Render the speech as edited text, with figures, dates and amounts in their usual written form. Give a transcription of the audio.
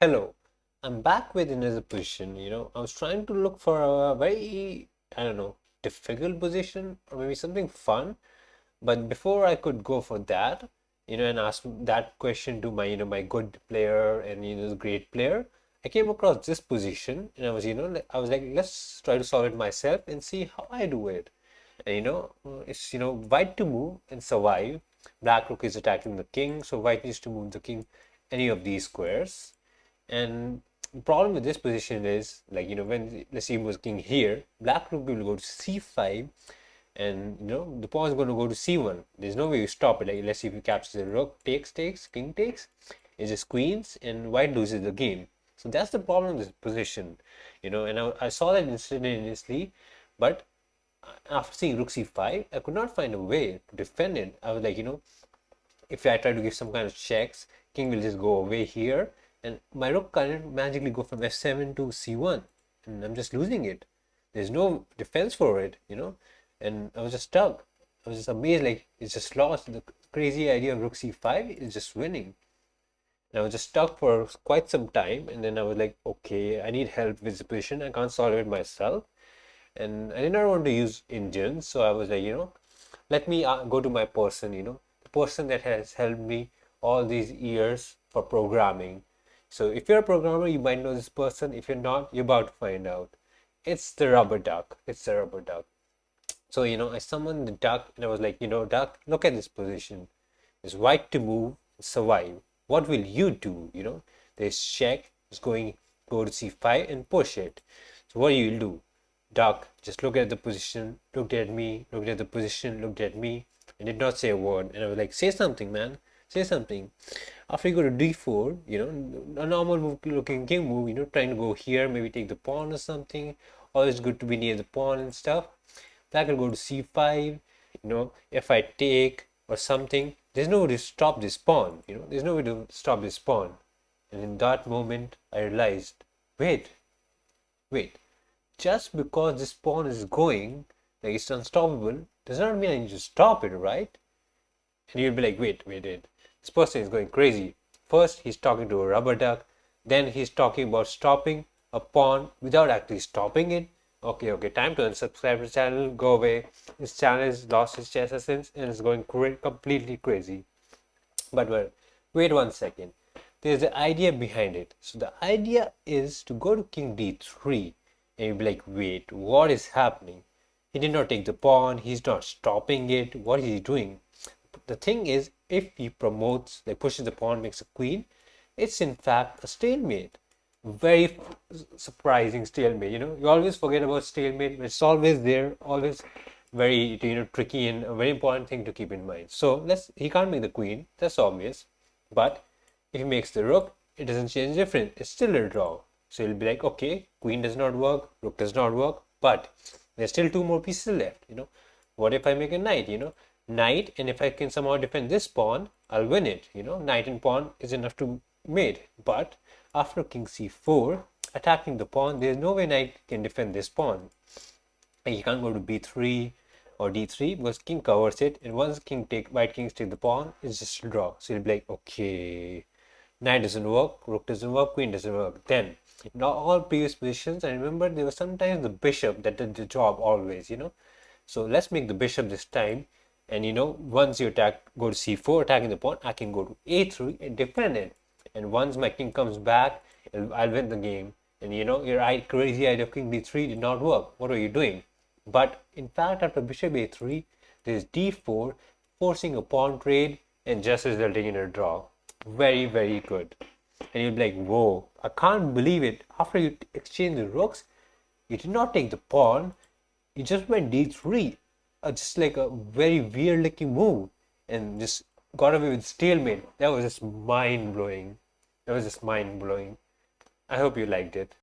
Hello, I'm back with another position. I was trying to look for a very, I don't know, difficult position or maybe something fun. But before I could go for that, and ask that question to my good player and the great player, I came across this position and I was like, let's try to solve it myself and see how I do it. And it's white to move and survive. Black rook is attacking the king, so white needs to move the king any of these squares. And the problem with this position is, like, when let's say he was king here, black rook will go to c5, and the pawn is going to go to c1. There's no way you stop it. Like, let's see if you capture the rook, takes, king takes, it just queens, and white loses the game. So that's the problem with this position, and I saw that instantaneously, but after seeing rook c5, I could not find a way to defend it. I was like, if I try to give some kind of checks, king will just go away here, and my rook can't magically go from f7 to c1, and I'm just losing it. There's no defense for it, and I was just stuck. I was just amazed, like it's just lost. The crazy idea of rook c5 is just winning. And I was just stuck for quite some time, and then I was like, okay, I need help with the position. I can't solve it myself, and I did not want to use engines, so I was like, let me go to my person, the person that has helped me all these years for programming. So if you're a programmer, you might know this person. If you're not, you're about to find out. It's the rubber duck. It's the rubber duck. So, I summoned the duck and I was like, duck, look at this position. It's white to move, survive. What will you do? There's check, it's go to c5 and push it. So what do you do? Duck just looked at the position, looked at me, looked at the position, looked at me, and did not say a word. And I was like, say something, man, say something. After you go to d4, a normal looking king move, trying to go here, maybe take the pawn or something. Always good to be near the pawn and stuff. Black will go to c5, if I take or something, there's no way to stop this pawn, there's no way to stop this pawn. And in that moment, I realized, wait, wait, just because this pawn is going, like it's unstoppable, does not mean I need to stop it, right? And you'll be like, wait. This person is going crazy. First, he's talking to a rubber duck. Then he's talking about stopping a pawn without actually stopping it. Okay, time to unsubscribe to the channel. Go away. This channel has lost its chess essence and is going completely crazy. But wait 1 second. There's the idea behind it. So the idea is to go to king d3, and you'll be like, wait, what is happening? He did not take the pawn. He's not stopping it. What is he doing? The thing is, if he promotes, like pushes the pawn, makes a queen, it's in fact a stalemate. Very surprising stalemate. You always forget about stalemate, but it's always there, always very tricky and a very important thing to keep in mind. So he can't make the queen, that's obvious. But if he makes the rook, it doesn't change difference. It's still a draw. So he'll be like, okay, queen does not work, rook does not work, but there's still two more pieces left. What if I make a knight? Knight, and if I can somehow defend this pawn, I'll win it. Knight and pawn is enough to mate. But after king c4, attacking the pawn, there's no way knight can defend this pawn. And he can't go to b3 or d3 because king covers it, and once white kings take the pawn, it's just a draw. So you'll be like, okay, knight doesn't work, rook doesn't work, queen doesn't work. Then in all previous positions, I remember there was sometimes the bishop that did the job always. So let's make the bishop this time. And once you go to c4, attacking the pawn, I can go to a3 and defend it. And once my king comes back, I'll win the game. And your crazy idea of king d3 did not work. What are you doing? But in fact, after bishop a3, there's d4, forcing a pawn trade and just resulting in a draw. Very, very good. And you'll be like, whoa, I can't believe it. After you exchange the rooks, you did not take the pawn, you just went d3. Just like a very weird looking move, and just got away with stalemate. That was just mind blowing. I hope you liked it.